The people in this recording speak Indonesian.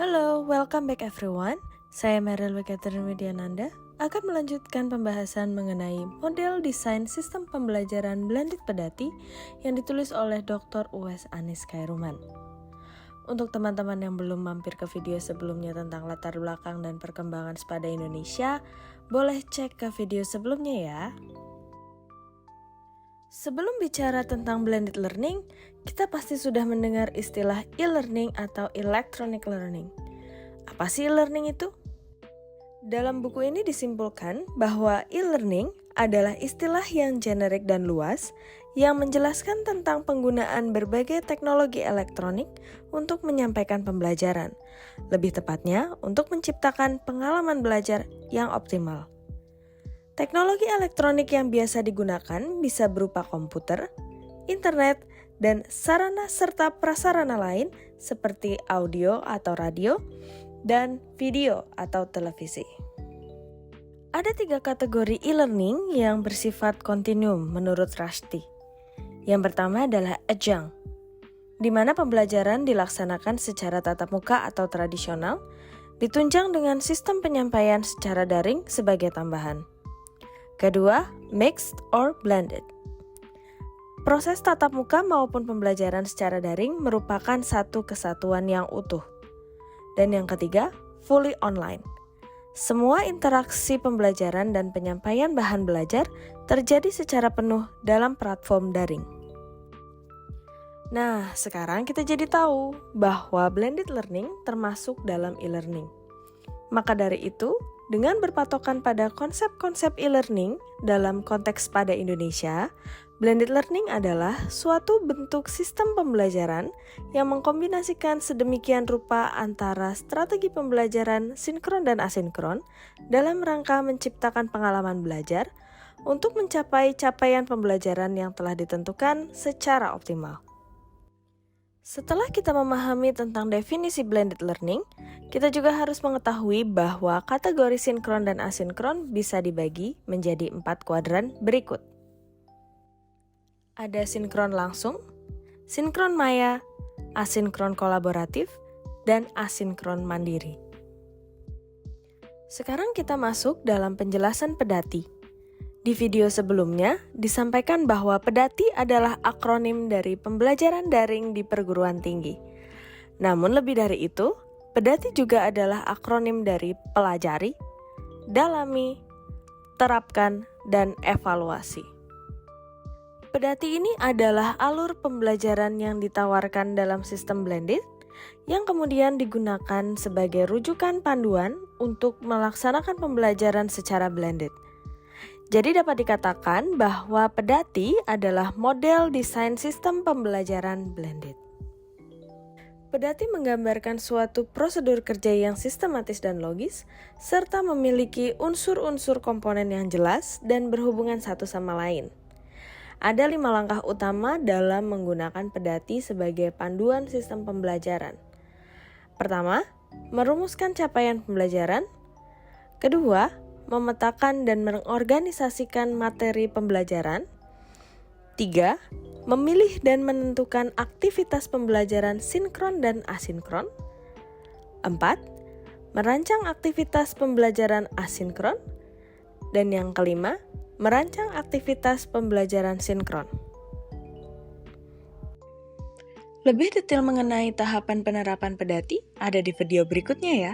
Halo, welcome back everyone. Saya Meryl Catherine Widyananda akan melanjutkan pembahasan mengenai model desain sistem pembelajaran blended pedati yang ditulis oleh Dr. Uwais Anis Khairuman. Untuk teman-teman yang belum mampir ke video sebelumnya tentang latar belakang dan perkembangan SPADA Indonesia, boleh cek ke video sebelumnya ya. Sebelum bicara tentang blended learning, kita pasti sudah mendengar istilah e-learning atau electronic learning. Apa sih e-learning itu? Dalam buku ini disimpulkan bahwa e-learning adalah istilah yang generik dan luas yang menjelaskan tentang penggunaan berbagai teknologi elektronik untuk menyampaikan pembelajaran, lebih tepatnya untuk menciptakan pengalaman belajar yang optimal. Teknologi elektronik yang biasa digunakan bisa berupa komputer, internet, dan sarana serta prasarana lain seperti audio atau radio, dan video atau televisi. Ada 3 kategori e-learning yang bersifat kontinum menurut Rushdie. Yang pertama adalah adjunct, di mana pembelajaran dilaksanakan secara tatap muka atau tradisional, ditunjang dengan sistem penyampaian secara daring sebagai tambahan. Kedua, mixed or blended. Proses tatap muka maupun pembelajaran secara daring merupakan satu kesatuan yang utuh. Dan yang ketiga, fully online. Semua interaksi pembelajaran dan penyampaian bahan belajar terjadi secara penuh dalam platform daring. Nah, sekarang kita jadi tahu bahwa blended learning termasuk dalam e-learning. Maka dari itu, dengan berpatokan pada konsep-konsep e-learning dalam konteks SPADA Indonesia, blended learning adalah suatu bentuk sistem pembelajaran yang mengkombinasikan sedemikian rupa antara strategi pembelajaran sinkron dan asinkron dalam rangka menciptakan pengalaman belajar untuk mencapai capaian pembelajaran yang telah ditentukan secara optimal. Setelah kita memahami tentang definisi blended learning, kita juga harus mengetahui bahwa kategori sinkron dan asinkron bisa dibagi menjadi 4 kuadran berikut. Ada sinkron langsung, sinkron maya, asinkron kolaboratif, dan asinkron mandiri. Sekarang kita masuk dalam penjelasan pedati. Di video sebelumnya, disampaikan bahwa pedati adalah akronim dari pembelajaran daring di perguruan tinggi. Namun lebih dari itu, pedati juga adalah akronim dari pelajari, dalami, terapkan, dan evaluasi. Pedati ini adalah alur pembelajaran yang ditawarkan dalam sistem blended, yang kemudian digunakan sebagai rujukan panduan untuk melaksanakan pembelajaran secara blended. Jadi dapat dikatakan bahwa pedati adalah model desain sistem pembelajaran blended. Pedati menggambarkan suatu prosedur kerja yang sistematis dan logis, serta memiliki unsur-unsur komponen yang jelas dan berhubungan satu sama lain. Ada 5 langkah utama dalam menggunakan pedati sebagai panduan sistem pembelajaran. Pertama, merumuskan capaian pembelajaran. Kedua, memetakan dan mengorganisasikan materi pembelajaran. 3. Memilih dan menentukan aktivitas pembelajaran sinkron dan asinkron. 4. Merancang aktivitas pembelajaran asinkron. Dan yang kelima, merancang aktivitas pembelajaran sinkron. Lebih detail mengenai tahapan penerapan pedati ada di video berikutnya ya.